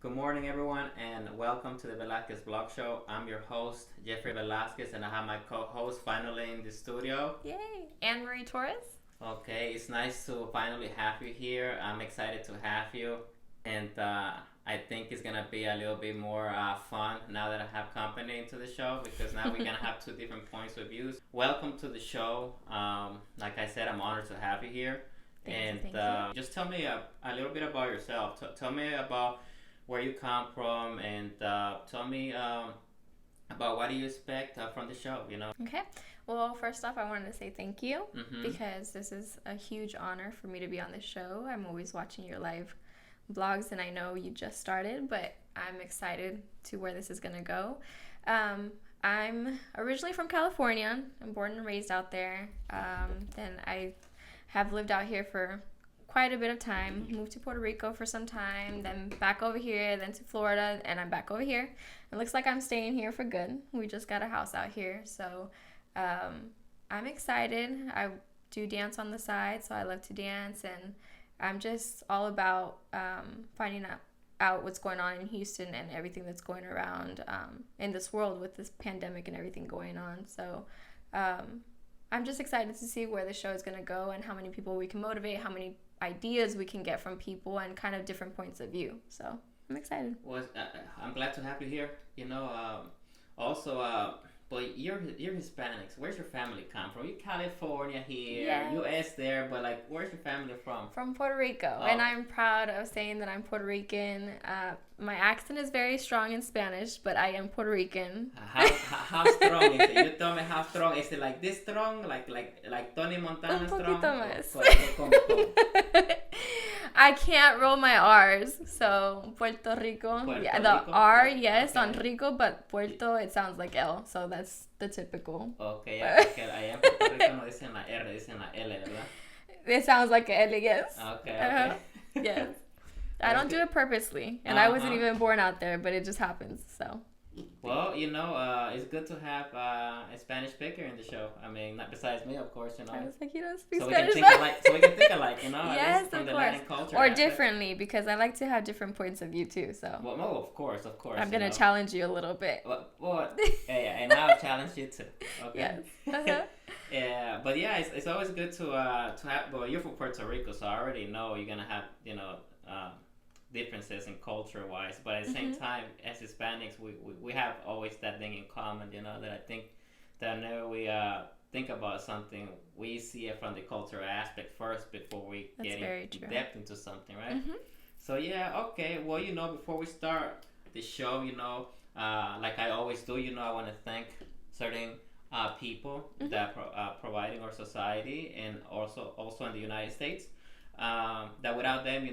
Good morning, everyone, and welcome to the Velasquez Blog Show. I'm your host, Jeffrey Velasquez, and I have my co-host finally in the studio. Yay! Anne Marie Torres. Okay, it's nice to finally have you here. I'm excited to have you, and I think it's gonna be a little bit more fun now that I have company into the show because now we're gonna have two different points of views. Welcome to the show. Like I said, I'm honored to have you here. Thank you. Just tell me a little bit about yourself. Tell me about where you come from, and tell me about what do you expect from the show. Okay. Well, first off, I wanted to say thank you Mm-hmm. because this is a huge honor for me to be on this show. I'm always watching your live vlogs, and I know you just started, but I'm excited to where this is going to go. I'm originally from California. I'm born and raised out there. Then I have lived out here for quite a bit of time. Moved to Puerto Rico for some time, then back over here, then to Florida, and I'm back over here. It looks like I'm staying here for good. We just got a house out here, so I'm excited. I do dance on the side, so I love to dance, and I'm just all about finding out what's going on in Houston and everything that's going around in this world with this pandemic and everything going on. So I'm just excited to see where the show is going to go and how many people we can motivate, how many ideas we can get from people, and kind of different points of view. So I'm excited. Well, I'm glad to have you here. Also, but you're Hispanics. Where's your family come from? You California here, Yes. U.S. there, but like, where's your family from? From Puerto Rico, Oh. and I'm proud of saying that I'm Puerto Rican. My accent is very strong in Spanish, but I am Puerto Rican. How strong is it? You tell me how strong is it? Like this strong, like Tony Montana Un strong. poquito más. Como. I can't roll my R's, so Puerto Rico. Puerto Yeah, the Rico? R, yes, Okay. on Rico, but Puerto, it sounds like L, so that's the typical. Okay, ya, porque allá en Puerto Rico no dicen la R, dicen la L, ¿verdad? It sounds like a L, yes. Okay, Uh-huh. okay. Yes. I don't do it purposely, and I wasn't even born out there, but it just happens, so. Well, it's good to have a Spanish speaker in the show. I mean, not besides me, of course, I was like, you don't speak So we can Spanish. think alike. So we can think alike, at Yes, least from of the course. Latin culture. Or aspect. differently, because I like to have different points of view too, so. Well, no, of course. I'm going to challenge you a little bit. Well, yeah, and I'll challenge you too. Okay. Yes. Uh-huh. Yeah, but yeah, it's always good to have. Well, you're from Puerto Rico, so I already know you're gonna have differences in culture wise. But at the same time, as Hispanics, we have always that thing in common. That I think that whenever we think about something, we see it from the cultural aspect first before we That's get very in true. depth into something, right? Mhm. So yeah, okay. Well, before we start the show, like I always do, I want to thank certain people that providing our society, and also in the United States. That without them,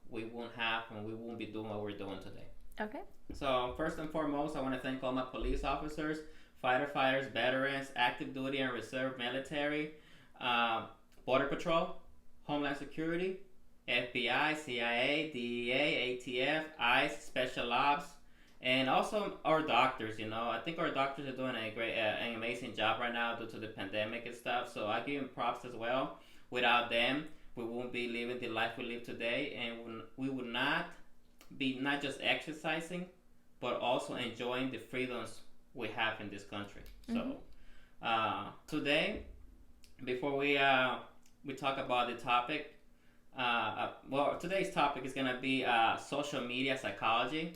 we won't have, and we won't be doing what we're doing today. Okay. So first and foremost, I want to thank all my police officers, firefighters, veterans, active duty and reserve military, Border Patrol, Homeland Security, FBI, CIA, DEA, ATF, ICE, Special Ops, and also our doctors. I think our doctors are doing a great, an amazing job right now due to the pandemic and stuff. So I give them props as well. Without them, we won't be living the life we live today, and we would not be not just exercising, but also enjoying the freedoms we have in this country. So today, before we talk about the topic, today's topic is gonna be social media psychology.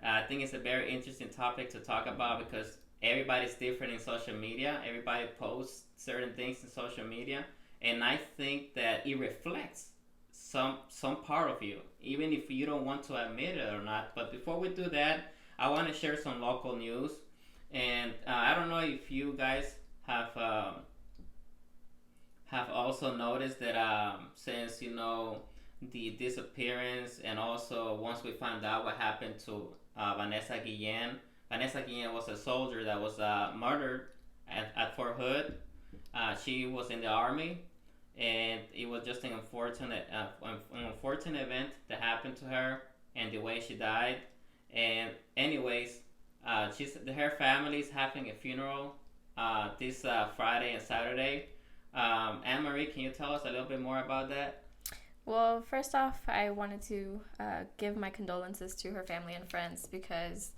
I think it's a very interesting topic to talk about because everybody's different in social media. Everybody posts certain things in social media, and I think that it reflects some part of you, even if you don't want to admit it or not. But before we do that, I want to share some local news, and I don't know if you guys have also noticed that since the disappearance, and also once we found out what happened to Vanessa Guillen. Vanessa Guillen was a soldier that was murdered at Fort Hood. She was in the army, and it was just an unfortunate event that happened to her, and the way she died. And anyways, her family is having a funeral this Friday and Saturday. Anne Marie, can you tell us a little bit more about that? Well, first off, I wanted to give my condolences to her family and friends because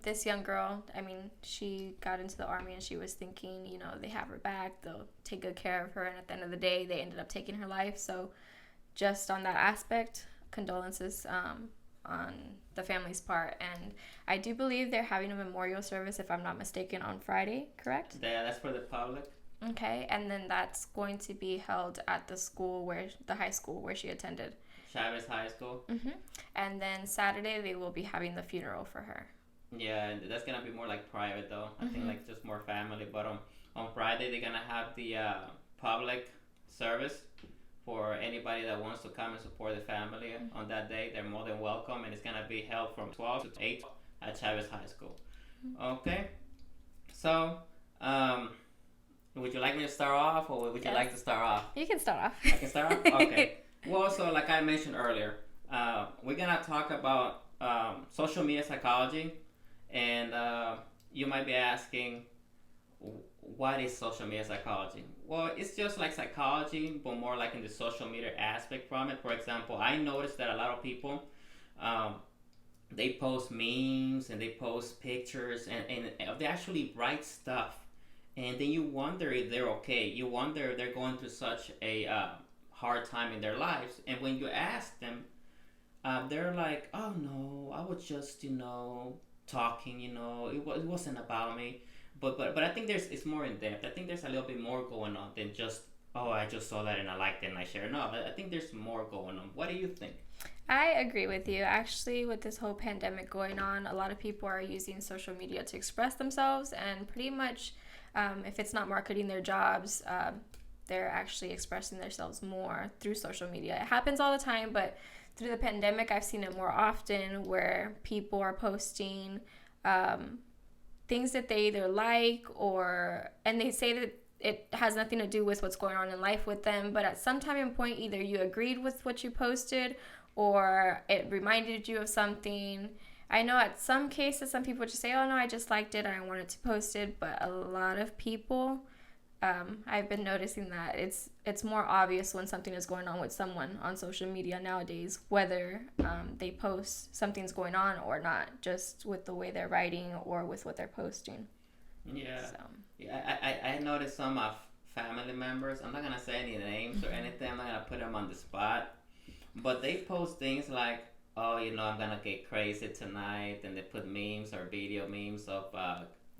this young girl, I mean, she got into the army and she was thinking, you know, they have her back, they'll take good care of her, and at the end of the day, they ended up taking her life. So, just on that aspect, condolences on the family's part. And I do believe they're having a memorial service, if I'm not mistaken, on Friday, correct? Yeah, that's for the public. Okay, and then that's going to be held at the school the high school where she attended. Chavez High School. And then Saturday they will be having the funeral for her. Yeah, and that's gonna be more like private though. I think like just more family. But on Friday they're gonna have the public service for anybody that wants to come and support the family on that day. They're more than welcome, and it's gonna be held from 12 to 8 at Chavez High School. Okay, so would you like me to start off, or would you like to start off? You can start off. I can start off? Okay. Well, so like I mentioned earlier, we're going to talk about social media psychology. And you might be asking, what is social media psychology? Well, it's just like psychology, but more like in the social media aspect from it. For example, I noticed that a lot of people, they post memes and they post pictures and they actually write stuff. And then you wonder if they're okay. You wonder if they're going through such a hard time in their lives. And when you ask them, they're like, oh no, I was just, talking, it wasn't about me. But I think it's more in depth. I think there's a little bit more going on than just, oh, I just saw that and I liked it and I shared. No, I think there's more going on. What do you think? I agree with you. Actually, with this whole pandemic going on, a lot of people are using social media to express themselves, and pretty much if it's not marketing their jobs, they're actually expressing themselves more through social media. It happens all the time, but through the pandemic, I've seen it more often where people are posting things that they either like and they say that it has nothing to do with what's going on in life with them, but at some time and point, either you agreed with what you posted or it reminded you of something. I know at some cases, some people just say, oh no, I just liked it and I wanted to post it, but a lot of people, I've been noticing that it's more obvious when something is going on with someone on social media nowadays, whether they post something's going on or not, just with the way they're writing or with what they're posting. Yeah. So. Yeah, I noticed some of family members, I'm not going to say any names or anything, I'm not going to put them on the spot, but they post things like, oh, I'm going to get crazy tonight, and they put memes or video memes of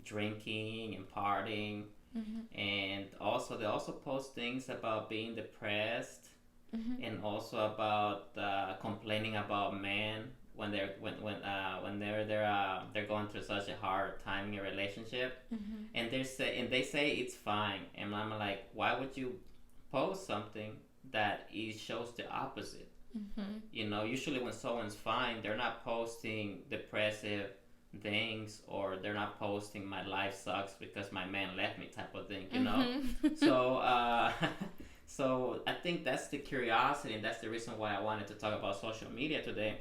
drinking and partying. And also they also post things about being depressed and also about complaining about men when they're going through such a hard time in a relationship, and they say it's fine, and I'm like, why would you post something that it shows the opposite? Usually when someone's fine, they're not posting depressive things, or they're not posting my life sucks because my man left me type of thing, so so I think that's the curiosity, and that's the reason why I wanted to talk about social media today,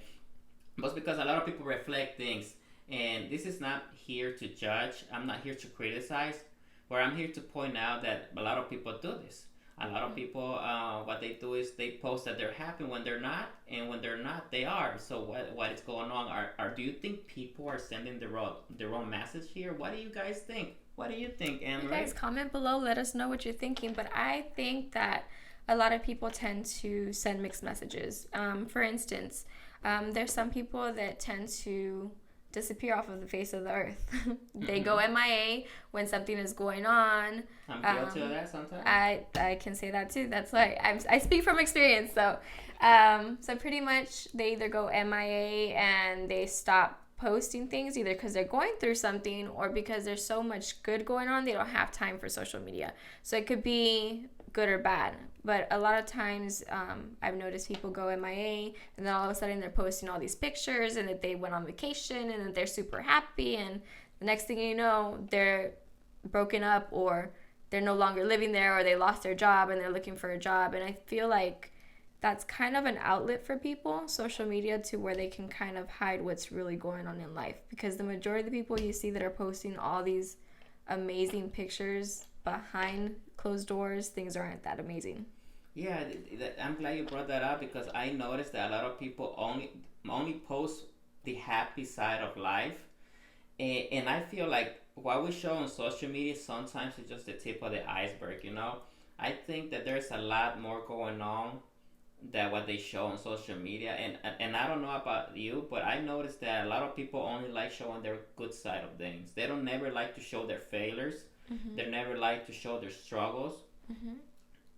but because a lot of people reflect things, and this is not here to judge, I'm not here to criticize, but I'm here to point out that a lot of people do this. A lot of people, what they do is they post that they're happy when they're not, and when they're not, they are. So what is going on? Do you think people are sending the wrong message here? What do you guys think? What do you think, Anne? You guys comment below. Let us know what you're thinking. But I think that a lot of people tend to send mixed messages. For instance, there's some people that tend to disappear off of the face of the earth. They go MIA when something is going on. I'm guilty of that sometimes. I can say that too. That's why I speak from experience. So, so pretty much they either go MIA and they stop posting things, either because they're going through something or because there's so much good going on, they don't have time for social media. So it could be good or bad, but a lot of times I've noticed people go MIA and then all of a sudden they're posting all these pictures and that they went on vacation and that they're super happy, and the next thing you know, they're broken up or they're no longer living there, or they lost their job and they're looking for a job. And I feel like that's kind of an outlet for people, social media, to where they can kind of hide what's really going on in life, because the majority of the people you see that are posting all these amazing pictures behind closed doors, things aren't that amazing. Yeah, I'm glad you brought that up because I noticed that a lot of people only post the happy side of life, and I feel like what we show on social media sometimes is just the tip of the iceberg. I think that there's a lot more going on than what they show on social media, and I don't know about you, but I noticed that a lot of people only like showing their good side of things. They don't never like to show their failures. Mm-hmm. They never like to show their struggles, Mm-hmm.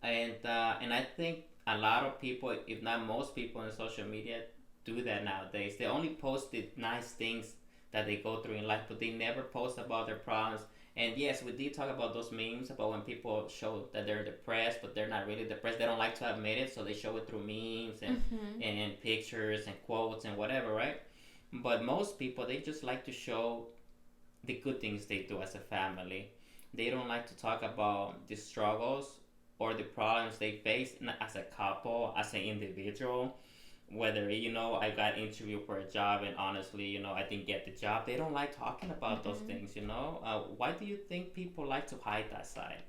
and I think a lot of people, if not most people in social media, do that nowadays. They only post the nice things that they go through in life, but they never post about their problems. And yes, we did talk about those memes about when people show that they're depressed, but they're not really depressed. They don't like to admit it, so they show it through memes Mm-hmm. and pictures and quotes and whatever, right? But most people, they just like to show the good things they do as a family. They don't like to talk about the struggles or the problems they face as a couple, as an individual. Whether I got interviewed for a job and honestly, I didn't get the job. They don't like talking about those Mm-hmm. things. Why do you think people like to hide that side?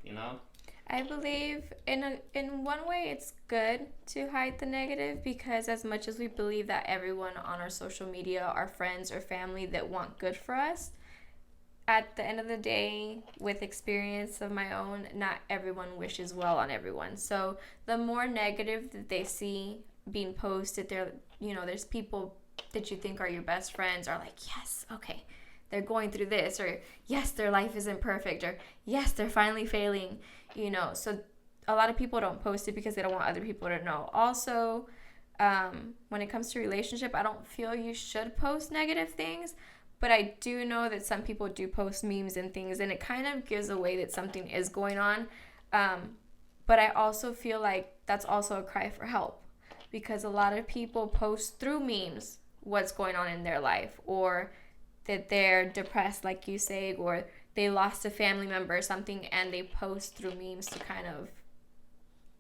I believe in one way it's good to hide the negative because as much as we believe that everyone on our social media are friends or family that want good for us, at the end of the day, with experience of my own, not everyone wishes well on everyone. So the more negative that they see being posted, there's people that you think are your best friends are like, yes, okay, they're going through this, or yes, their life isn't perfect, or yes, they're finally failing, So a lot of people don't post it because they don't want other people to know. Also, when it comes to relationship, I don't feel you should post negative things, but I do know that some people do post memes and things, and it kind of gives away that something is going on. Um, but I also feel like that's also a cry for help because a lot of people post through memes what's going on in their life, or that they're depressed, like you say, or they lost a family member or something, and they post through memes to kind of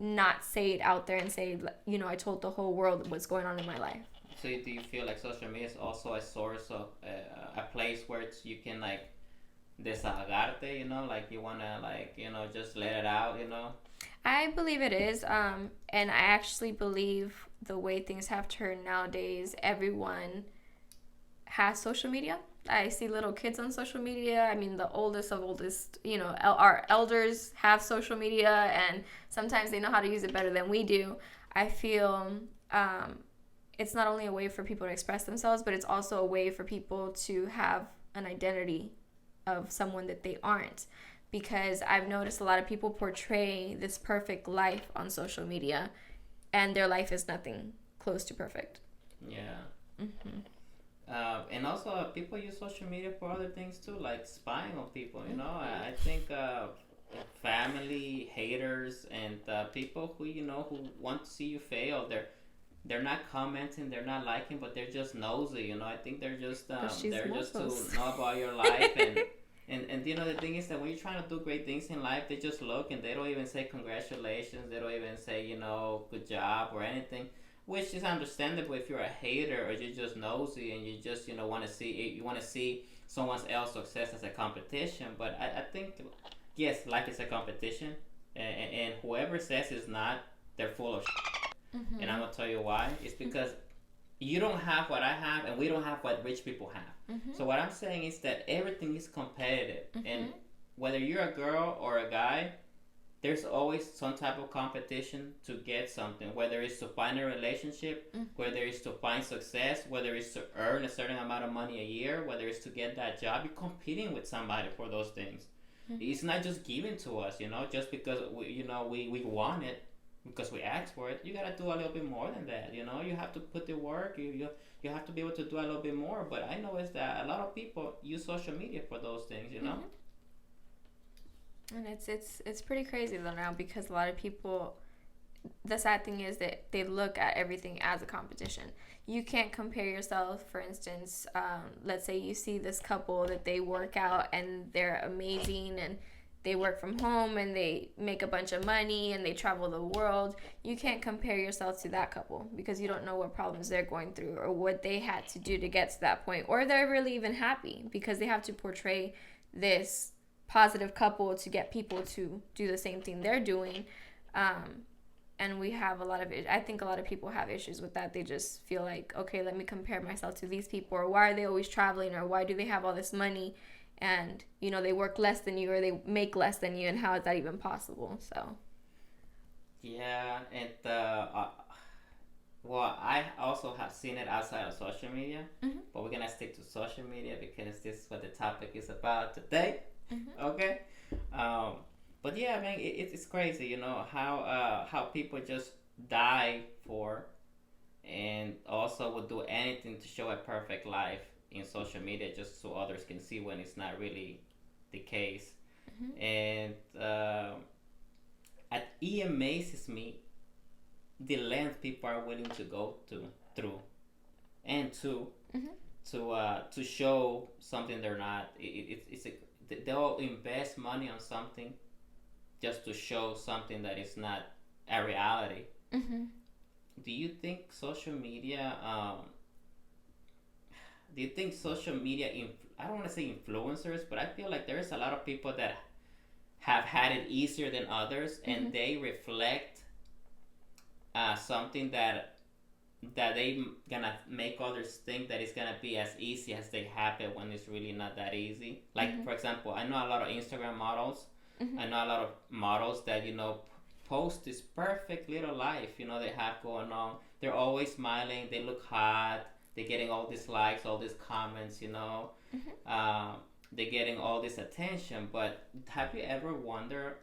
not say it out there and say, I told the whole world what's going on in my life. So do you feel like social media is also a source of a place where you can like desahogarte? Like you wanna like just let it out. I believe it is. And I actually believe the way things have turned nowadays, everyone has social media. I see little kids on social media. I mean, the oldest of oldest, our elders have social media, and sometimes they know how to use it better than we do. I feel um, it's not only a way for people to express themselves, but it's also a way for people to have an identity of someone that they aren't. Because I've noticed a lot of people portray this perfect life on social media, and their life is nothing close to perfect. Yeah. Mm-hmm. And also, people use social media for other things too, like spying on people. Mm-hmm. I think family haters and people who want to see you fail. They're not commenting, they're not liking, but they're just nosy. I think Because she's they're just to Muslims. know about your life and the thing is that when you're trying to do great things in life, they just look and they don't even say congratulations. They don't even say good job or anything, which is understandable if you're a hater or you're just nosy and you just want to see someone else's success as a competition. But I think yes, life is a competition, and whoever says it's not, they're full of and I'm Mm-hmm. gonna tell you why. It's because you don't have what I have, and we don't have what rich people have. Mm-hmm. So what I'm saying is that everything is competitive, and Mm-hmm. whether you're a girl or a guy, there's always some type of competition to get something. Whether it's to find a relationship, whether it's to find success, whether it's to earn a certain amount of money a year, whether it's to get that job, you're competing with somebody for those things. Mm-hmm. It's not just given to us, just because we want it because we asked for it. You gotta do a little bit more than that. You have to put the work. You have to be able to do a little bit more. But I know is that a lot of people use social media for those things. Mm-hmm. And it's pretty crazy though now because a lot of people, the sad thing is that they look at everything as a competition. You can't compare yourself. For instance, let's say you see this couple that they work out and they're amazing and they work from home and they make a bunch of money and they travel the world. You can't compare yourself to that couple because you don't know what problems they're going through or what they had to do to get to that point, or they're really even happy because they have to portray this positive couple to get people to do the same thing they're doing. Um, and we have a lot of I think a lot of people have issues with that. They just feel like, okay, let me compare myself to these people, or why are they always traveling, or why do they have all this money, and they work less than you, or they make less than you, and how is that even possible? So Yeah, and well, I also have seen it outside of social media, but we're gonna stick to social media because this is what the topic is about today. Okay. Um, but yeah, man, it's crazy, how people just die for, and also would do anything to show a perfect life in social media just so others can see when it's not really the case. And it amazes me the length people are willing to go through, and to show something they're not. They'll invest money on something just to show something that is not a reality. Do you think social media? Do you think social media? I don't want to say influencers, but I feel like there's a lot of people that have had it easier than others, and they reflect something that they gonna make others think that it's gonna be as easy as they have it when it's really not that easy. Like for example, I know a lot of Instagram models. I know a lot of models that post this perfect little life they have going on. They're always smiling. They look hot. They're getting all these likes, all these comments. They're getting all this attention. But have you ever wondered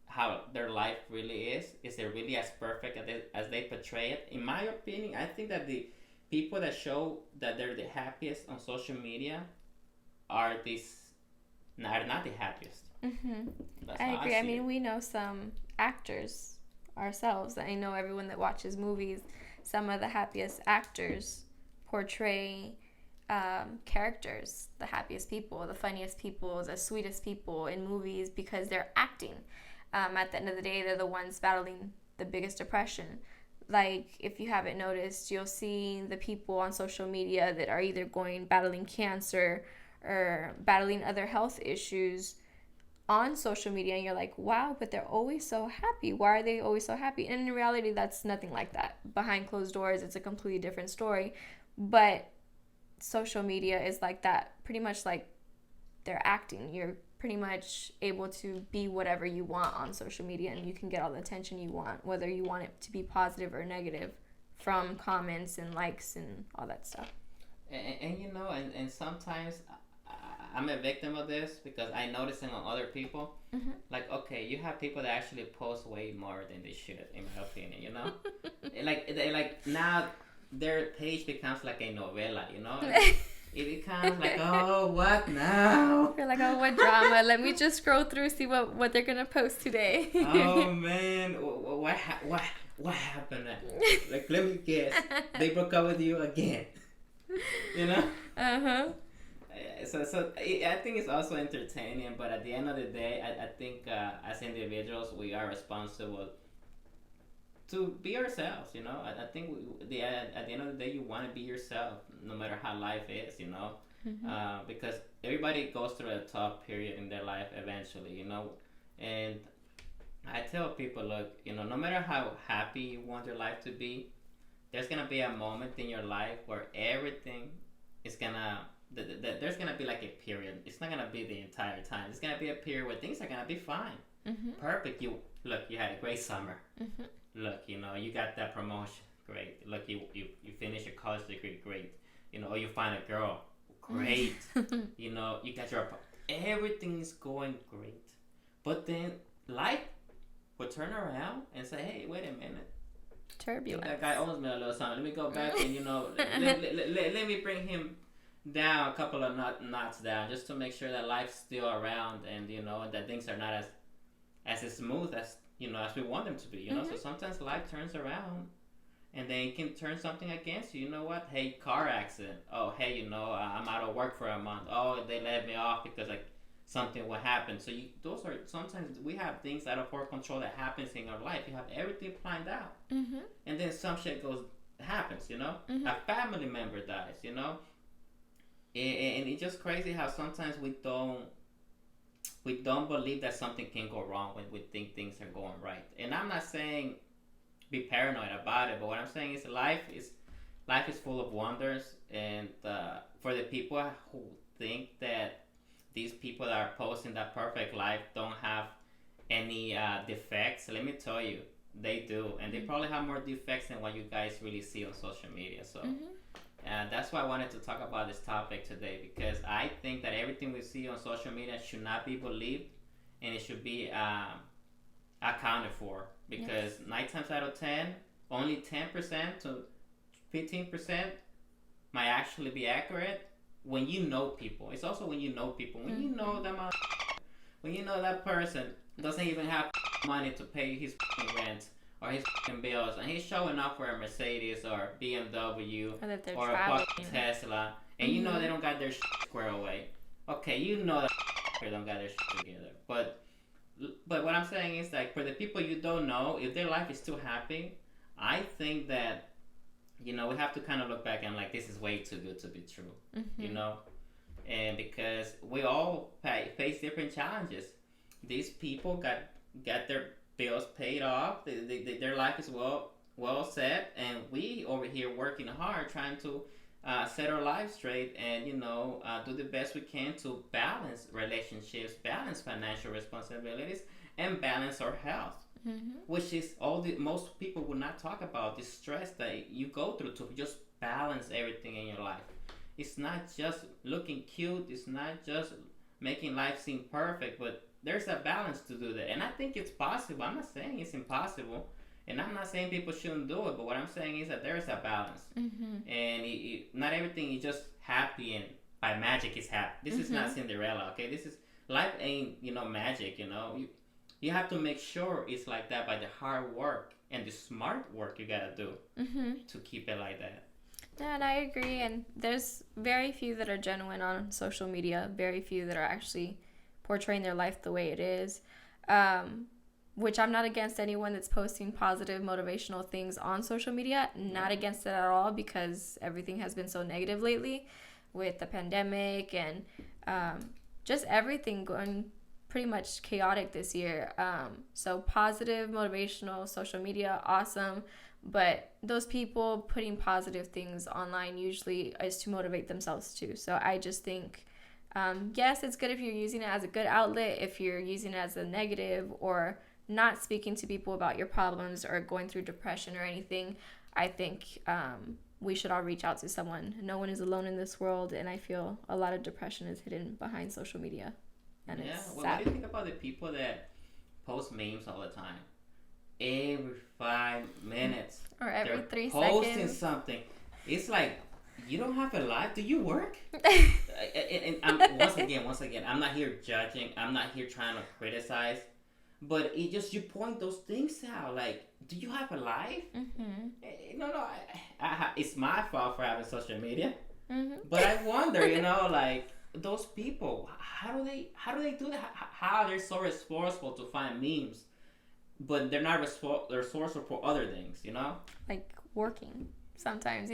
how their life really is? Is it really as perfect as they portray it? In my opinion, I think that the people that show that they're the happiest on social media are not the happiest. I agree. I mean, we know some actors ourselves. I know everyone that watches movies, some of the happiest actors portray characters, the happiest people, the funniest people, the sweetest people in movies because they're acting. At the end of the day, they're the ones battling the biggest depression. Like, if you haven't noticed, you'll see the people on social media that are either battling cancer or battling other health issues on social media, and you're like, wow, but they're always so happy. Why are they always so happy? And in reality, that's nothing like that. Behind closed doors, it's a completely different story. But social media is like that, pretty much like they're acting. You're pretty much able to be whatever you want on social media, and you can get all the attention you want, whether you want it to be positive or negative, from comments and likes and all that stuff. And sometimes I'm a victim of this because I notice it on other people. Like, okay, you have people that actually post way more than they should, in my opinion. like now their page becomes like a novela. It becomes like, oh, what now? You're like, oh, what drama? Let me just scroll through, see what they're gonna post today. Oh man, what happened? Like, let me guess, they broke up with you again. So I think it's also entertaining, but at the end of the day, I think as individuals we are responsible to be ourselves. I think at the end of the day, you want to be yourself, no matter how life is. Because everybody goes through a tough period in their life eventually. And I tell people, look, no matter how happy you want your life to be, there's gonna be a moment in your life where everything is gonna. There's gonna be like a period. It's not gonna be the entire time. It's gonna be a period where things are gonna be fine, perfect. You had a great summer. Look, you got that promotion, great. Look, you finish your college degree, great. Or you find a girl, great. You got your everything is going great, but then life will turn around and say, hey, wait a minute. Turbulence. That guy owes me a little something. Let me go back and let me bring him down a couple of knots down, just to make sure that life's still around, and that things are not as smooth as as we want them to be. So sometimes life turns around, and then it can turn something against you. You know what? Hey, car accident. Oh, hey, I'm out of work for a month. Oh, they let me off because something will happen. So those are sometimes we have things out of our control that happens in our life. You have everything planned out, and then some shit happens. A family member dies. And it's just crazy how sometimes we don't believe that something can go wrong when we think things are going right. And I'm not saying be paranoid about it. But what I'm saying is life is full of wonders, and for the people who think that these people that are posting that perfect life don't have any defects, let me tell you, they do, and they probably have more defects than what you guys really see on social media. So that's why I wanted to talk about this topic today, because I think that everything we see on social media should not be believed, and it should be accounted for, because 9 times out of 10, only 10% to 15% might actually be accurate when you know people. It's also when you know people. When you know them, when you know that person doesn't even have money to pay his rent or his bills, and he's showing up for a Mercedes or BMW or a fucking Tesla, and you know they don't got their squared away. Okay, you know that they don't got their together. But what I'm saying is, like, for the people you don't know, if their life is too happy, I think that, we have to kind of look back and, like, this is way too good to be true, and because we all face different challenges. These people got their bills paid off, their life is well set, and we over here working hard trying to set our lives straight, and do the best we can to balance relationships, balance financial responsibilities, and balance our health. Which is most people would not talk about, the stress that you go through to just balance everything in your life. It's not just looking cute, it's not just making life seem perfect, but there's a balance to do that, and I think it's possible. I'm not saying it's impossible, and I'm not saying people shouldn't do it, but what I'm saying is that there is a balance, and not everything is just happy and by magic is happy. This is not Cinderella, okay? This is life ain't magic. You have to make sure it's like that by the hard work and the smart work you gotta do to keep it like that. Yeah, and I agree. And there's very few that are genuine on social media. Very few that are actually portraying their life the way it is. Which I'm not against anyone that's posting positive, motivational things on social media. Not against it at all, because everything has been so negative lately with the pandemic and just everything going pretty much chaotic this year. So positive, motivational, social media, awesome. But those people putting positive things online usually is to motivate themselves too. So I just think, yes, it's good if you're using it as a good outlet. If you're using it as a negative or not speaking to people about your problems or going through depression or anything, I think we should all reach out to someone. No one is alone in this world, and I feel a lot of depression is hidden behind social media. And it's sad. What do you think about the people that post memes all the time? Every 5 minutes. Or every 3 seconds. Posting something. It's like, you don't have a life? Do you work? and once again, I'm not here judging. I'm not here trying to criticize. But you point those things out. Like, do you have a life? No. It's my fault for having social media. But I wonder, like, those people, how do they do that? How they're so resourceful to find memes, but they're not resourceful for other things, like working sometimes,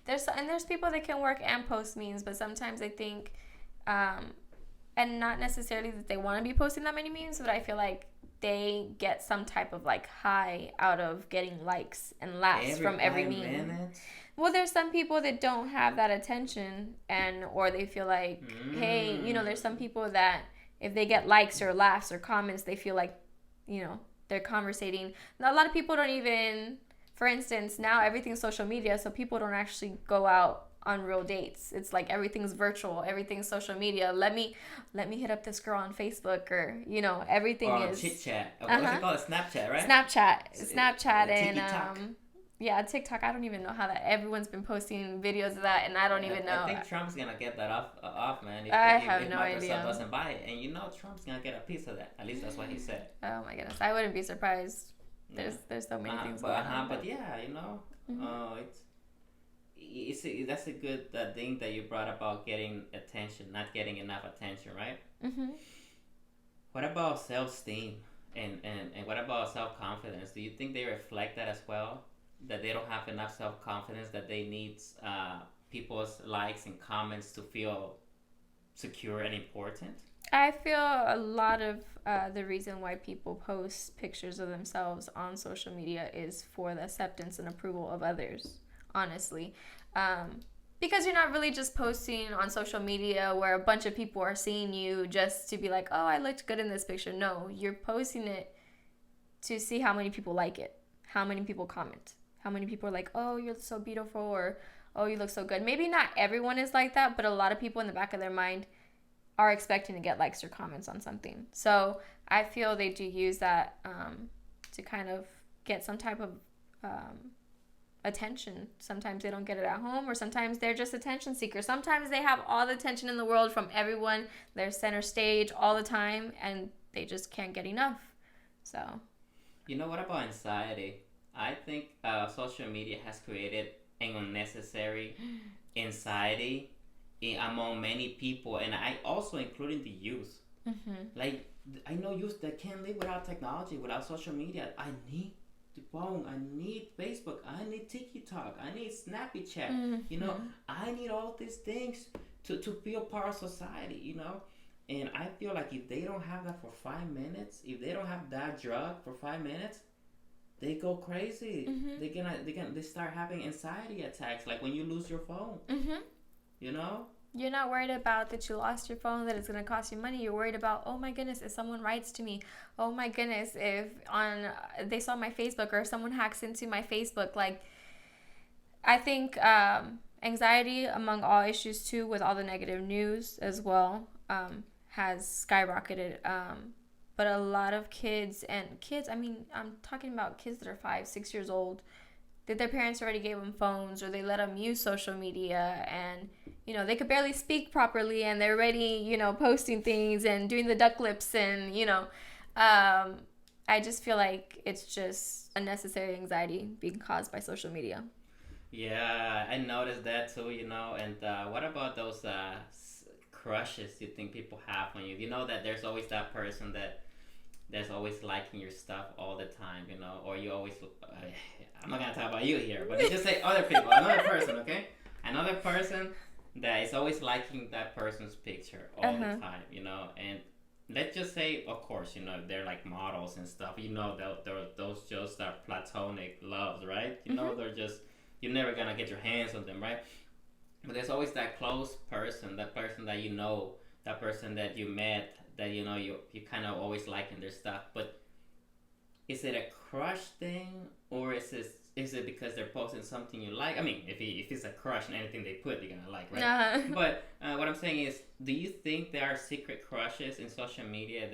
there's people that can work and post memes, but sometimes I think and not necessarily that they want to be posting that many memes, but I feel like they get some type of like high out of getting likes and laughs from every meme. Well, there's some people that don't have that attention, or they feel like, hey, there's some people that if they get likes or laughs or comments, they feel like, they're conversating. A lot of people don't even, for instance, now everything's social media, so people don't actually go out on real dates. It's like everything's virtual, everything's social media. Let me hit up this girl on Facebook, or everything or is chit chat. What's it called? Snapchat, right? Snapchat, and TikTok. I don't even know how that. Everyone's been posting videos of that, and I don't even know. I think Trump's gonna get that off, man. If no Microsoft idea. doesn't buy it, and Trump's gonna get a piece of that. At least that's what he said. Oh my goodness, I wouldn't be surprised. There's so many things going on. But yeah, that's a good thing that you brought about getting attention, not getting enough attention, right? What about self-esteem and what about self-confidence? Do you think they reflect that as well? That they don't have enough self-confidence, that they need people's likes and comments to feel secure and important? I feel a lot of the reason why people post pictures of themselves on social media is for the acceptance and approval of others, honestly. Um, because you're not really just posting on social media where a bunch of people are seeing you just to be like, oh, I looked good in this picture. No, you're posting it to see how many people like it, how many people comment, how many people are like, oh, you're so beautiful, or oh, you look so good. Maybe not everyone is like that, but a lot of people in the back of their mind are expecting to get likes or comments on something. So I feel they do use that to kind of get some type of um, attention. Sometimes they don't get it at home, or sometimes they're just attention seekers. Sometimes they have all the attention in the world from everyone. They're center stage all the time, and they just can't get enough. So, You know what about anxiety? I think social media has created an unnecessary anxiety among many people, and I also including the youth. Like I know youth that can't live without technology, without social media. I need the phone. I need Facebook. I need TikTok. I need Snappy Chat. You know, I need all these things to feel part of society. You know, and I feel like if they don't have that for 5 minutes, if they don't have that drug for 5 minutes, they go crazy. They start having anxiety attacks. Like when you lose your phone. You know. You're not worried about that you lost your phone, that it's going to cost you money. You're worried about, oh my goodness, if someone writes to me, oh my goodness, if they saw my Facebook, or if someone hacks into my Facebook. Like, I think anxiety among all issues too, with all the negative news as well, has skyrocketed. But a lot of kids, I mean, I'm talking about kids that are 5, 6 years old, that their parents already gave them phones, or they let them use social media, and they could barely speak properly, and they're already posting things and doing the duck lips, and I just feel like it's just unnecessary anxiety being caused by social media. Yeah, I noticed that too, And what about those crushes you think people have on you? You know that there's always that person that's always liking your stuff all the time, or you always. I'm not gonna talk about you here, but let's just say other people, another person, okay? Another person that is always liking that person's picture all the time, And let's just say, of course, they're like models and stuff. Those just are platonic loves, right? They're just you're never gonna get your hands on them, right? But there's always that close person, that person that that person that you met, that you kind of always liking their stuff. But is it a crush thing, or is it because they're posting something you like? I mean, if it's a crush and anything they put, you're gonna like, right? But what I'm saying is, do you think there are secret crushes in social media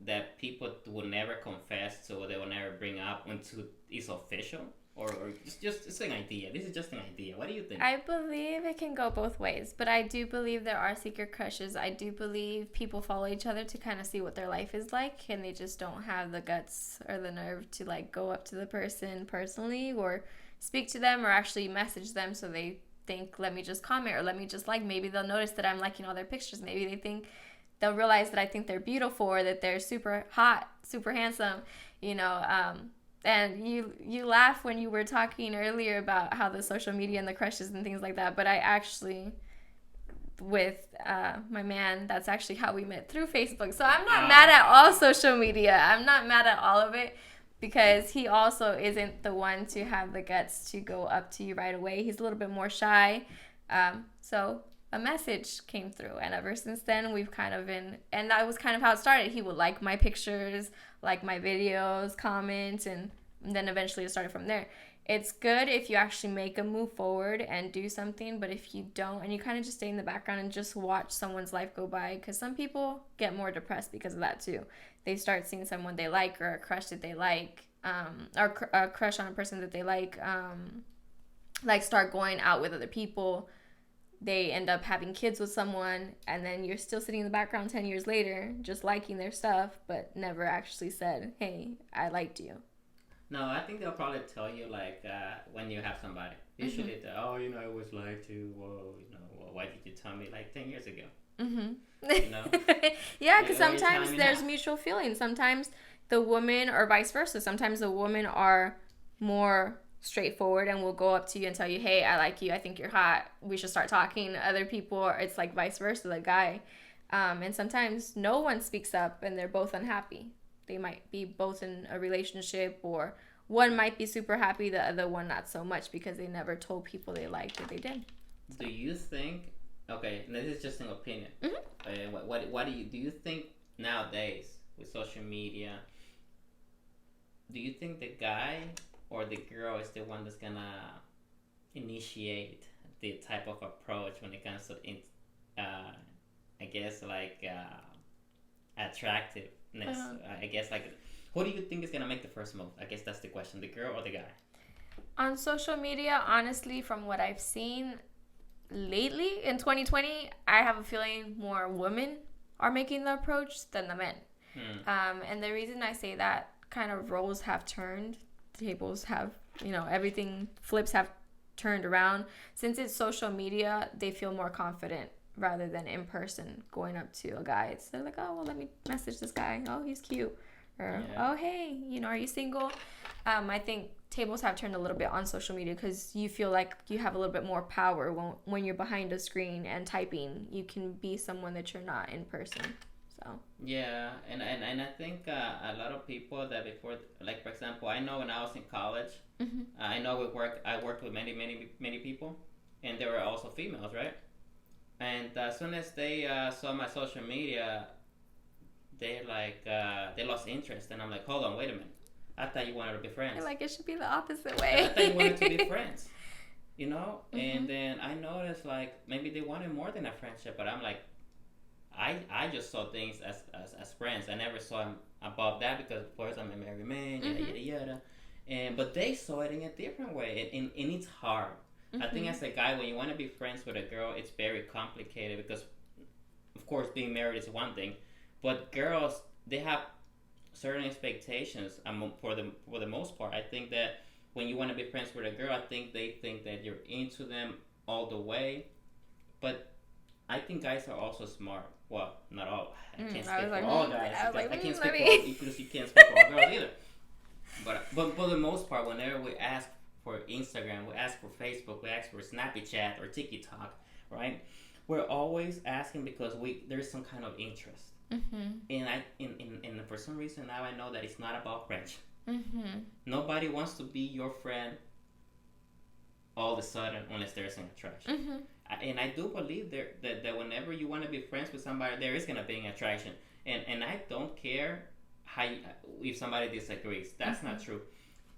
that people will never confess to, or they will never bring up until it's official? Or it's an idea. This is just an idea. What do you think? I believe it can go both ways, but I do believe there are secret crushes. I do believe people follow each other to kind of see what their life is like, and they just don't have the guts or the nerve to like go up to the person personally, or speak to them, or actually message them. So they think, let me just comment, or let me just like. Maybe they'll notice that I'm liking all their pictures. Maybe they'll realize that I think they're beautiful, or that they're super hot, super handsome, and you laugh when you were talking earlier about how the social media and the crushes and things like that, but I actually, with my man, that's actually how we met, through Facebook. So I'm not mad at all social media. I'm not mad at all of it, because he also isn't the one to have the guts to go up to you right away. He's a little bit more shy. So a message came through, and ever since then we've kind of been, and that was kind of how it started. He would like my pictures, like my videos, comment, and then eventually it started from there. It's good if you actually make a move forward and do something, but if you don't, and you kind of just stay in the background and just watch someone's life go by, because some people get more depressed because of that too. They start seeing someone they like, or a crush that they like, or a crush on a person that they like start going out with other people. They end up having kids with someone, and then you're still sitting in the background 10 years later just liking their stuff, but never actually said, hey, I liked you. No, I think they'll probably tell you, like, when you have somebody. Usually, I always liked you. Whoa, why did you tell me like 10 years ago? Yeah, because sometimes there's mutual feelings. Sometimes the woman, or vice versa. Sometimes the women are more straightforward and will go up to you and tell you, hey, I like you, I think you're hot, we should start talking. Other people, it's like vice versa. The guy And sometimes no one speaks up and they're both unhappy. They might be both in a relationship, or one might be super happy, the other one not so much because they never told people they liked that they did. So. Do you think? Okay, this is just an opinion. Mm-hmm. What do you think nowadays with social media? Do you think the guy or the girl is the one that's gonna initiate the type of approach when it comes to, I guess, like attractiveness? I guess, like, who do you think is gonna make the first move? I guess that's the question: the girl or the guy? On social media, honestly, from what I've seen lately in 2020, I have a feeling more women are making the approach than the men. And the reason I say that, kind of roles have turned, tables have, everything flips have turned around. Since it's social media, they feel more confident rather than in person going up to a guy. They're like, oh, well, let me message this guy. Oh, he's cute. Or, oh, hey, are you single? I think tables have turned a little bit on social media because you feel like you have a little bit more power when you're behind a screen and typing. You can be someone that you're not in person. So yeah, and I think a lot of people that before, like, for example, I know when I was in college, I know I worked with many people, and there were also females, right? And as soon as they saw my social media, they lost interest, and I'm like, hold on, wait a minute. I thought you wanted to be friends. You're like, it should be the opposite way. I thought you wanted to be friends, And then I noticed, like, maybe they wanted more than a friendship, but I'm like, I just saw things as friends. I never saw them above that because, of course, I'm a married man, yada yada yada. But they saw it in a different way, and it's hard. I think as a guy, when you want to be friends with a girl, it's very complicated because, of course, being married is one thing, but girls, they have certain expectations. For the most part, I think that when you want to be friends with a girl, I think they think that you're into them all the way, but I think guys are also smart. Well, not all. I can't speak for all guys. I can't speak for all, because you can't speak for all girls either. But for the most part, whenever we ask for Instagram, we ask for Facebook, we ask for Snapchat or TikTok, right? We're always asking because there's some kind of interest. And for some reason now I know that it's not about friendship. Nobody wants to be your friend all of a sudden unless there's an attraction. And I do believe that whenever you want to be friends with somebody, there is going to be an attraction. And I don't care if somebody disagrees. That's not true.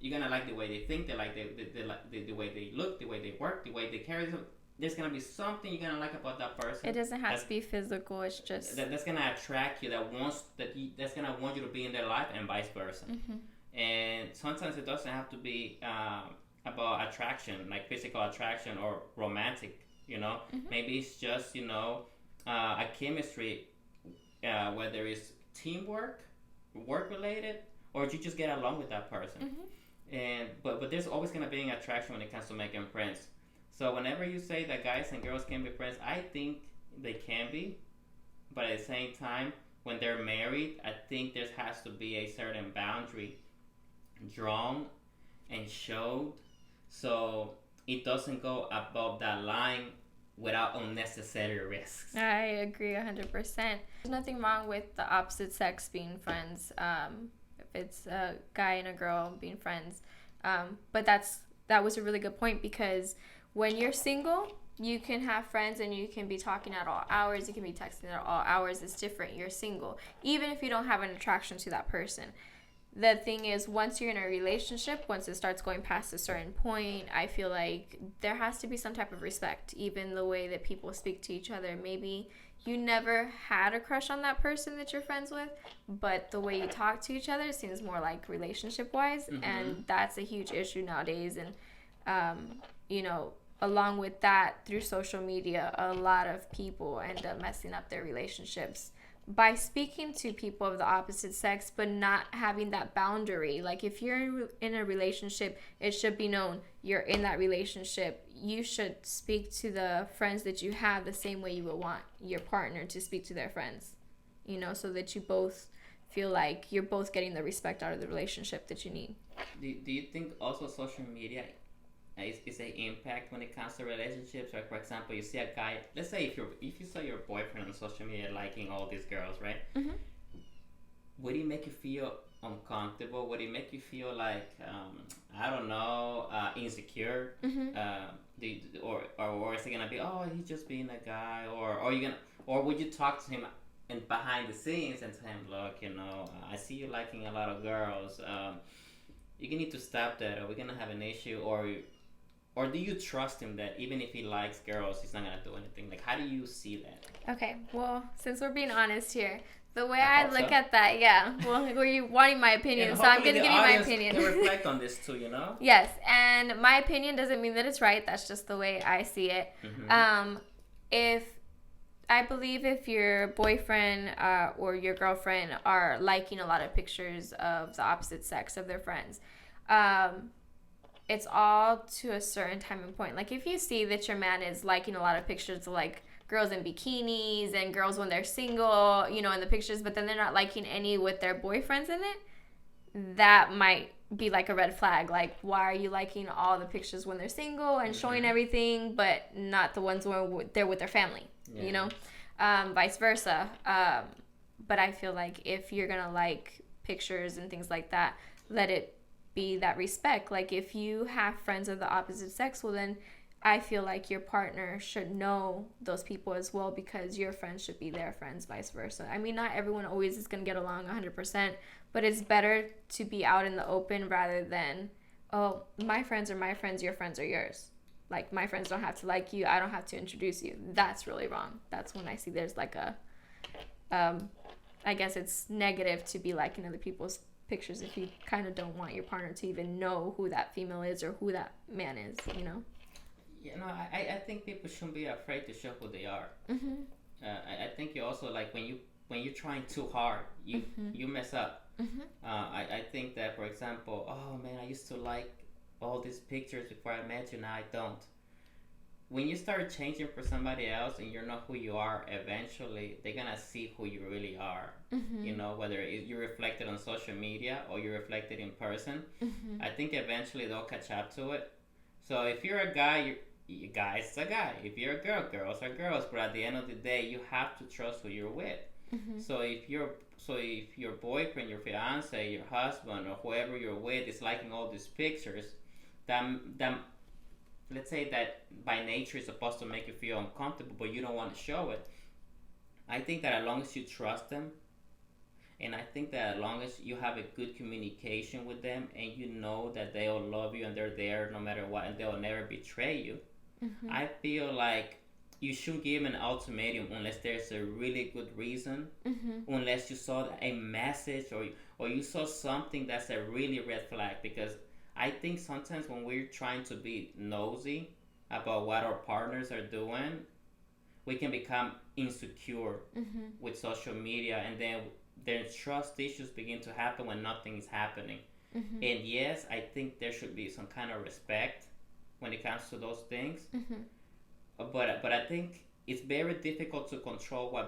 You're going to like the way they think, they like the way they look, the way they work, the way they carry themselves. There's going to be something you're going to like about that person. It doesn't have to be physical. It's just... That's going to attract you, that's going to want you to be in their life, and vice versa. And sometimes it doesn't have to be about attraction, like physical attraction or romantic, Maybe it's just, a chemistry, whether it's teamwork, work-related, or you just get along with that person. But there's always going to be an attraction when it comes to making friends. So whenever you say that guys and girls can be friends, I think they can be. But at the same time, when they're married, I think there has to be a certain boundary drawn and showed, so it doesn't go above that line without unnecessary risks. I agree 100%. There's nothing wrong with the opposite sex being friends. If it's a guy and a girl being friends. But that was a really good point, because when you're single, you can have friends and you can be talking at all hours. You can be texting at all hours. It's different. You're single. Even if you don't have an attraction to that person. The thing is, once you're in a relationship, once it starts going past a certain point, I feel like there has to be some type of respect, even the way that people speak to each other. Maybe you never had a crush on that person that you're friends with, but the way you talk to each other seems more like relationship-wise, and that's a huge issue nowadays. And, along with that, through social media, a lot of people end up messing up their relationships by speaking to people of the opposite sex, but not having that boundary. Like, if you're in a relationship, it should be known you're in that relationship. You should speak to the friends that you have the same way you would want your partner to speak to their friends, so that you both feel like you're both getting the respect out of the relationship that you need. Do you think also social media is a impact when it comes to relationships? Like, for example, you see a guy. Let's say if you saw your boyfriend on social media liking all these girls, right? Mm-hmm. Would it make you feel uncomfortable? Would it make you feel like I don't know, insecure? Mm-hmm. Or is it gonna be, oh, he's just being a guy, or you gonna, or would you talk to him and behind the scenes and tell him, look, I see you liking a lot of girls. You need to stop that, or we're gonna have an issue, or do you trust him that even if he likes girls, he's not gonna do anything? Like, how do you see that? Okay, well, since we're being honest here, the way I I hope look so. at that, yeah. Well, were you wanting my opinion? And So I'm hopefully gonna the give you my audience opinion. can reflect on this too, Yes, and my opinion doesn't mean that it's right. That's just the way I see it. Mm-hmm. I believe if your boyfriend or your girlfriend are liking a lot of pictures of the opposite sex of their friends, it's all to a certain time and point. Like if you see that your man is liking a lot of pictures of like girls in bikinis and girls when they're single, in the pictures, but then they're not liking any with their boyfriends in it, that might be like a red flag. Like, why are you liking all the pictures when they're single and showing everything, but not the ones when they're with their family? Vice versa. But I feel like if you're gonna like pictures and things like that, let it be that respect. Like if you have friends of the opposite sex, well then I feel like your partner should know those people as well, because your friends should be their friends, vice versa. I mean, not everyone always is going to get along 100%, but it's better to be out in the open rather than, oh, my friends are my friends, your friends are yours. Like, my friends don't have to like you, I don't have to introduce you. That's really wrong. That's when I see there's like a, I guess it's negative to be liking other people's pictures if you kind of don't want your partner to even know who that female is or who that man is, I think people shouldn't be afraid to show who they are. I think you also, like, when you're trying too hard, you mess up. I think that, for example, oh man, I used to like all these pictures before I met you, now I don't. When you start changing for somebody else and you're not who you are, eventually they're gonna see who you really are. Whether you're reflected on social media or you're reflected in person. I think eventually they'll catch up to it. So if you're a guy, guy's a guy. If you're a girl, girls are girls. But at the end of the day, you have to trust who you're with. So if your boyfriend, your fiance, your husband, or whoever you're with is liking all these pictures, that let's say that by nature is supposed to make you feel uncomfortable, but you don't want to show it. I think that as long as you trust them, and I think that as long as you have a good communication with them and you know that they'll love you and they're there no matter what and they'll never betray you, I feel like you shouldn't give them an ultimatum unless there's a really good reason, unless you saw a message or you saw something that's a really red flag. Because I think sometimes when we're trying to be nosy about what our partners are doing, we can become insecure with social media, and then trust issues begin to happen when nothing is happening. And yes, I think there should be some kind of respect when it comes to those things. But I think it's very difficult to control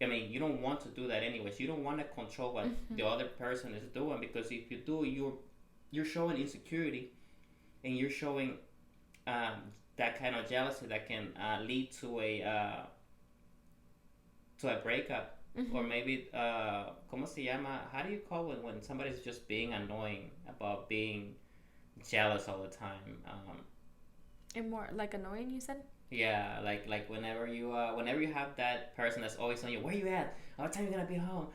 you don't want to do that anyways. You don't want to control what the other person is doing, because if you do, you're showing insecurity, and you're showing that kind of jealousy that can lead to a breakup. Or maybe, ¿cómo se llama? How do you call it when somebody's just being annoying about being jealous all the time? And more like annoying, you said? Yeah, like whenever you have that person that's always on you, where you at? What time you gonna be home?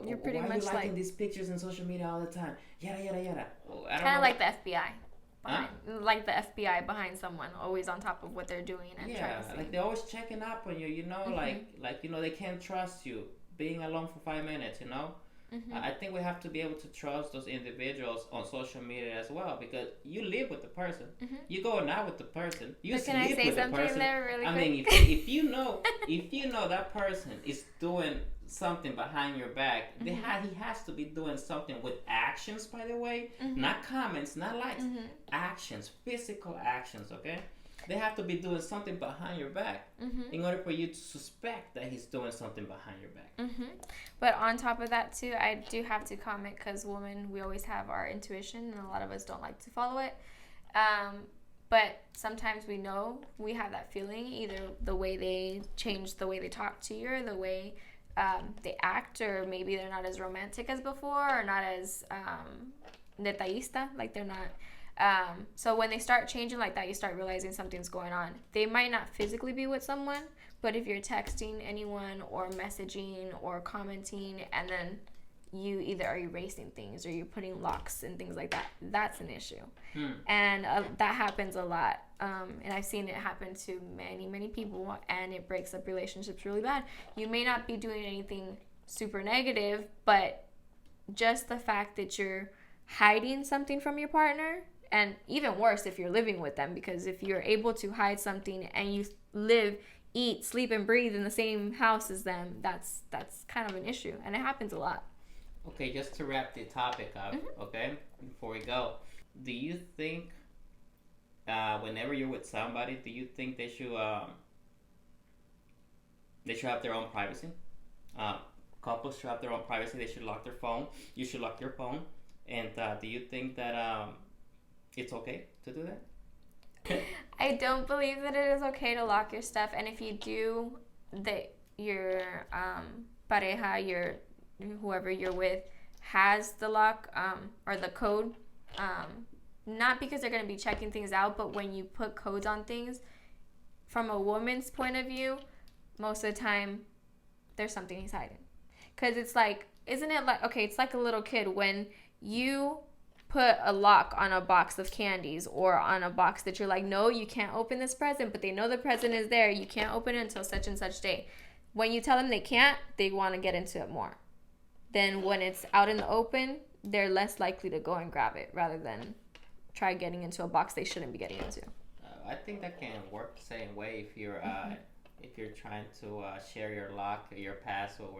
You're pretty why much are you liking like these pictures on social media all the time? Yada yada yada. kind of like the FBI. Like the FBI behind someone, always on top of what they're doing and trying to see. Like they're always checking up on you, like they can't trust you being alone for 5 minutes, I think we have to be able to trust those individuals on social media as well, because you live with the person, you going out with the person, you But can I sleep say with the something person. there really quick? I mean, if you know that person is doing something behind your back, he has to be doing something with actions, by the way, not comments, not likes, actions, physical actions, okay? They have to be doing something behind your back in order for you to suspect that he's doing something behind your back. But on top of that too, I do have to comment, because women, we always have our intuition and a lot of us don't like to follow it. But sometimes we know we have that feeling, either the way they change the way they talk to you, or the way they act, or maybe they're not as romantic as before, or not as detallista, like they're not. So when they start changing like that, you start realizing something's going on. They might not physically be with someone, but if you're texting anyone or messaging or commenting, and then you either are erasing things or you're putting locks and things like that, that's an issue. And that happens a lot. And I've seen it happen to many people, and it breaks up relationships really bad. You may not be doing anything super negative, but just the fact that you're hiding something from your partner, and even worse if you're living with them, because if you're able to hide something and you live, eat, sleep, and breathe in the same house as them, that's kind of an issue, and it happens a lot. Okay, just to wrap the topic up, okay, before we go, do you think whenever you're with somebody, do you think they should have their own privacy? Couples should have their own privacy. They should lock their phone. You should lock your phone. And do you think that it's okay to do that? I don't believe that it is okay to lock your stuff, and if you do, that your pareja, your whoever you're with, has the lock or the code, not because they're going to be checking things out, but when you put codes on things, from a woman's point of view, most of the time there's something he's hiding. Because it's like, isn't it like, okay, it's like a little kid when you put a lock on a box of candies, or on a box that you're like, no, you can't open this present, but they know the present is there, you can't open it until such and such day. When you tell them they can't, they want to get into it more. Then when it's out in the open, they're less likely to go and grab it, rather than try getting into a box they shouldn't be getting into. I think that can work the same way if you're trying to share your lock, your password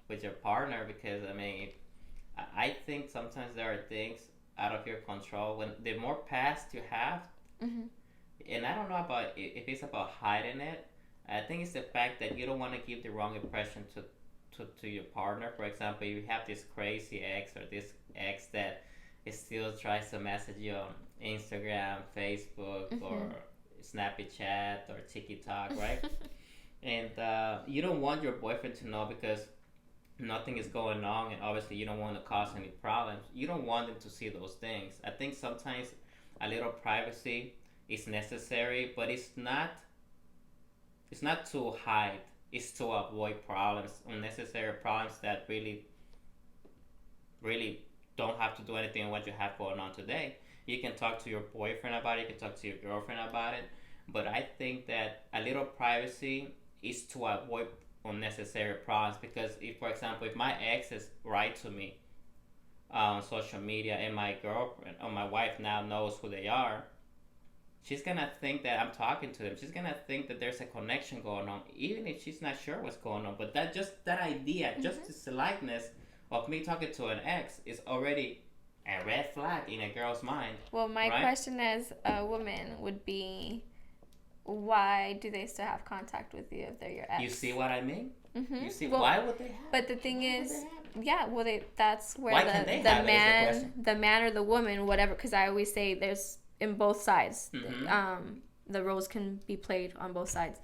with your partner, because I mean, I think sometimes there are things out of your control. When the more past you have, and I don't know about if it's about hiding it. I think it's the fact that you don't want to give the wrong impression to your partner. For example, you have this crazy ex, or this ex that still tries to message you on Instagram, Facebook, or Snapchat, or TikTok, right? And you don't want your boyfriend to know, because nothing is going on, and obviously you don't want to cause any problems. You don't want them to see those things. I think sometimes a little privacy is necessary, but it's not to hide. It's to avoid problems, unnecessary problems that really don't have to do anything with what you have going on today. You can talk to your boyfriend about it, you can talk to your girlfriend about it, but I think that a little privacy is to avoid unnecessary problems. Because if, for example, if my exes write to me on social media, and my girlfriend or my wife now knows who they are, she's gonna think that I'm talking to them. She's gonna think that there's a connection going on, even if she's not sure what's going on. But that idea, just the slightness of me talking to an ex, is already a red flag in a girl's mind. Well, my question as a woman would be, why do they still have contact with you if they're your ex? You see what I mean? You see, why would they have? But the thing is, that's where the man or the woman, whatever, because I always say there's in both sides. The roles can be played on both sides.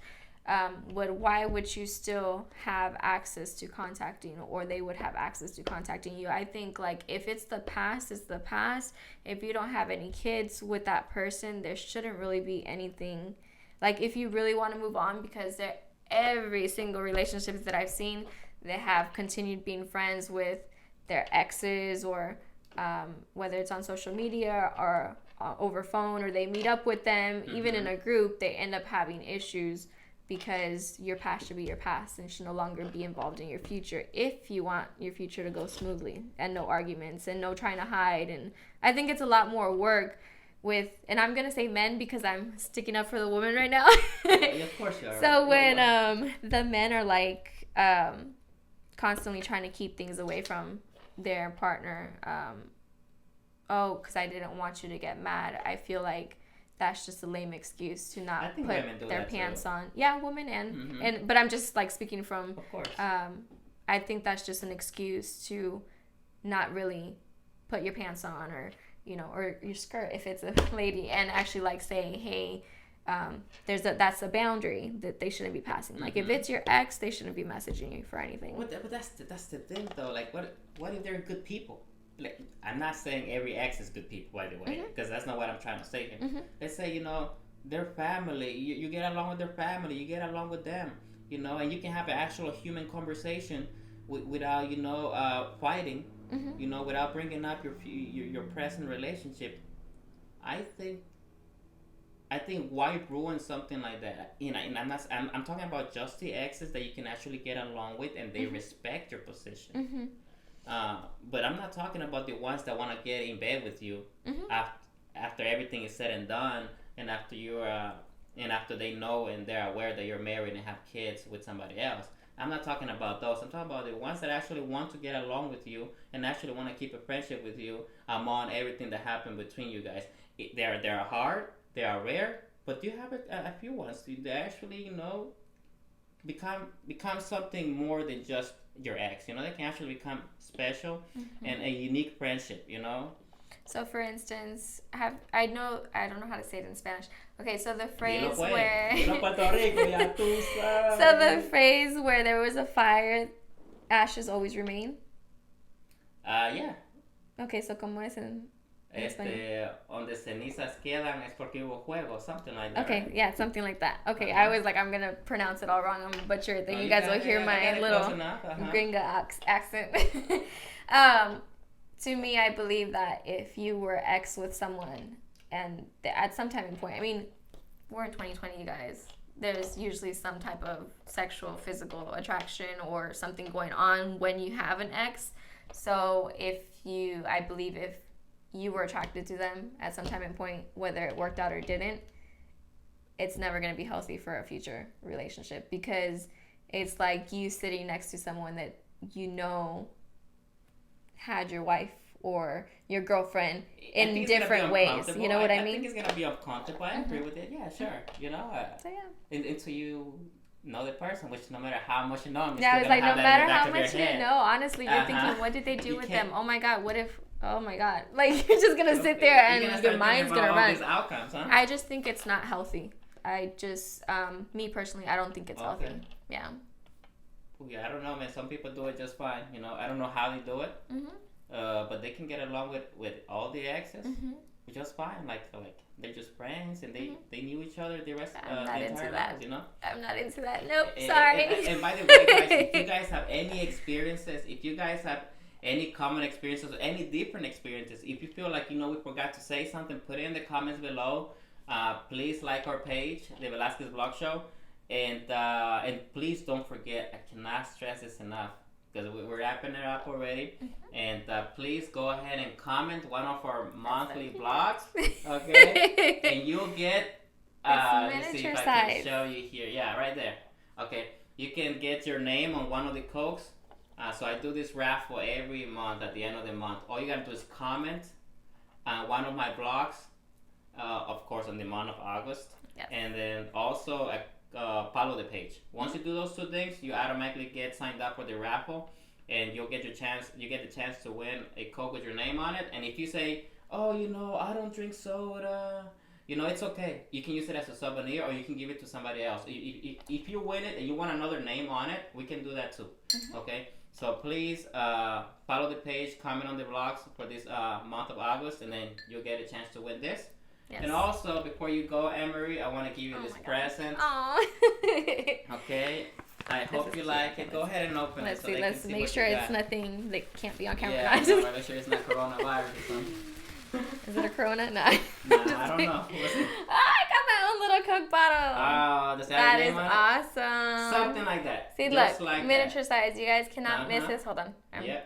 Why would you still have access to contacting, or they would have access to contacting you? I think, like, if it's the past, it's the past. If you don't have any kids with that person, there shouldn't really be anything. Like, if you really want to move on, because every single relationship that I've seen, they have continued being friends with their exes, or whether it's on social media or over phone, or they meet up with them, even in a group, they end up having issues, because your past should be your past and should no longer be involved in your future, if you want your future to go smoothly, and no arguments and no trying to hide. And I think it's a lot more work with, and I'm gonna say men because I'm sticking up for the woman right now. Yeah, of course you are. So when the men are like constantly trying to keep things away from their partner, because I didn't want you to get mad, I feel like that's just a lame excuse to not put their pants on. Yeah, women and but I'm just like speaking from, of course. I think that's just an excuse to not really put your pants on, or or your skirt if it's a lady, and actually like saying, hey, that's a boundary that they shouldn't be passing. Like if it's your ex, they shouldn't be messaging you for anything. But that's the thing though. Like what if they're good people? Like I'm not saying every ex is good people, by the way, because that's not what I'm trying to say here. Let's say their family. You get along with their family. You get along with them. And you can have an actual human conversation without fighting. Without bringing up your present relationship. I think why ruin something like that? And I'm talking about just the exes that you can actually get along with and they respect your position. But I'm not talking about the ones that want to get in bed with you after everything is said and done, and after they know and they're aware that you're married and have kids with somebody else. I'm not talking about those. I'm talking about the ones that actually want to get along with you and actually want to keep a friendship with you among everything that happened between you guys. They're hard, they are rare, but you have a few ones that actually, become something more than just your ex. They can actually become special and a unique friendship. So, for instance, I don't know how to say it in Spanish. Okay, so the phrase where so the phrase where there was a fire, ashes always remain. Yeah. Okay, so ¿cómo es en español? Donde cenizas quedan es porque hubo fuego, something like that. Okay, right? Yeah, something like that. Okay, I was like, I'm gonna pronounce it all wrong. I'm gonna butcher it. Then you guys will hear my little gringa accent. To me, I believe that if you were ex with someone and at some time and point, I mean, we're in 2020, you guys. There's usually some type of sexual, physical attraction or something going on when you have an ex. So I believe if you were attracted to them at some time and point, whether it worked out or didn't, it's never going to be healthy for a future relationship, because it's like you sitting next to someone that had your wife or your girlfriend in different ways. You know what I mean? I think it's gonna be uncomfortable. I agree with it. Yeah, sure. So yeah. Until you know the person, which no matter how much you know them, yeah, it's like no matter how much you know, honestly, you're thinking, what did they do with them? Oh my God, what if? Oh my God, like you're just gonna sit there and your mind's gonna run. These outcomes, huh? I just think it's not healthy. Me personally, I don't think it's healthy. Yeah. Yeah, I don't know, man. Some people do it just fine. I don't know how they do it. But they can get along with all the exes just fine. Like they're just friends and they knew each other the rest I'm not the into entire that. lives, I'm not into that. Nope, sorry. And by the way, guys, if you guys have any experiences, if you guys have any common experiences or any different experiences, if you feel like we forgot to say something, put it in the comments below. Please like our page, the Velasquez Vlog Show. And please don't forget, I cannot stress this enough because we're wrapping it up already. And please go ahead and comment one of our monthly vlogs, okay? And you'll get, let's see if I can show you here. Yeah, right there. Okay, you can get your name on one of the Cokes. So I do this raffle every month at the end of the month. All you gotta do is comment one of my vlogs, of course, on the month of August. Yep. And then also follow the page. Once you do those two things, you automatically get signed up for the raffle, and you'll get the chance to win a Coke with your name on it. And if you say, oh, I don't drink soda, it's okay. You can use it as a souvenir, or you can give it to somebody else. If you win it and you want another name on it, we can do that too. Okay, so please follow the page, comment on the vlogs for this month of August, and then you'll get a chance to win this. Yes. And also, before you go, Emery, I want to give you this present. Aww. Okay. I hope you like it. Go ahead and open it. Let's make sure it's nothing that can't be on camera. Yeah, make sure it's not coronavirus or something. Is it a Corona? No. Nah, I don't know. I got my own little Coke bottle. Does that is awesome. Something like that. See, just look, like miniature size. You guys cannot miss this. Hold on.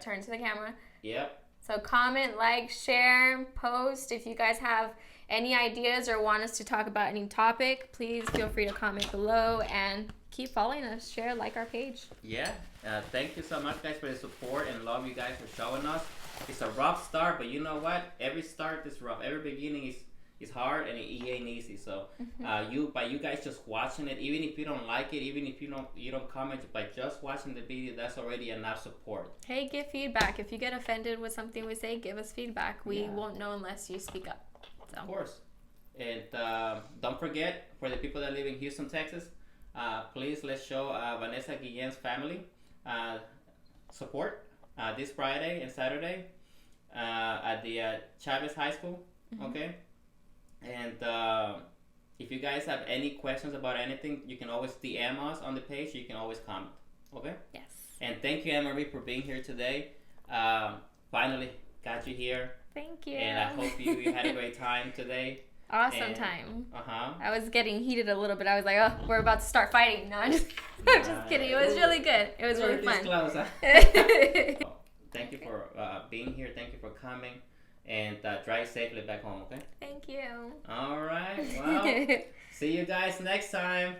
Turn to the camera. Yep. So comment, like, share, post. If you guys have any ideas or want us to talk about any topic, please feel free to comment below and keep following us. Share, like our page. Yeah. Thank you so much, guys, for the support, and love you guys for showing us. It's a rough start, but you know what? Every start is rough. Every beginning It's hard and it ain't easy. So you guys just watching it, even if you don't like it, even if you don't comment, by just watching the video, that's already enough support. Hey, give feedback. If you get offended with something we say, give us feedback. We won't know unless you speak up. So. Of course. And don't forget, for the people that live in Houston, Texas, please let's show Vanessa Guillen's family support this Friday and Saturday at the Chavez High School. Okay. And if you guys have any questions about anything, you can always DM us on the page. You can always comment. Okay? Yes. And thank you, Anne-Marie, for being here today. Finally got you here. Thank you. And I hope you had a great time today. Awesome time. Uh-huh. I was getting heated a little bit. I was like, oh, we're about to start fighting. No, I'm just kidding. It was really good. It was really fun. Close, huh? Thank you for being here. Thank you for coming. And drive safely back home, okay? Thank you. All right. Well, see you guys next time.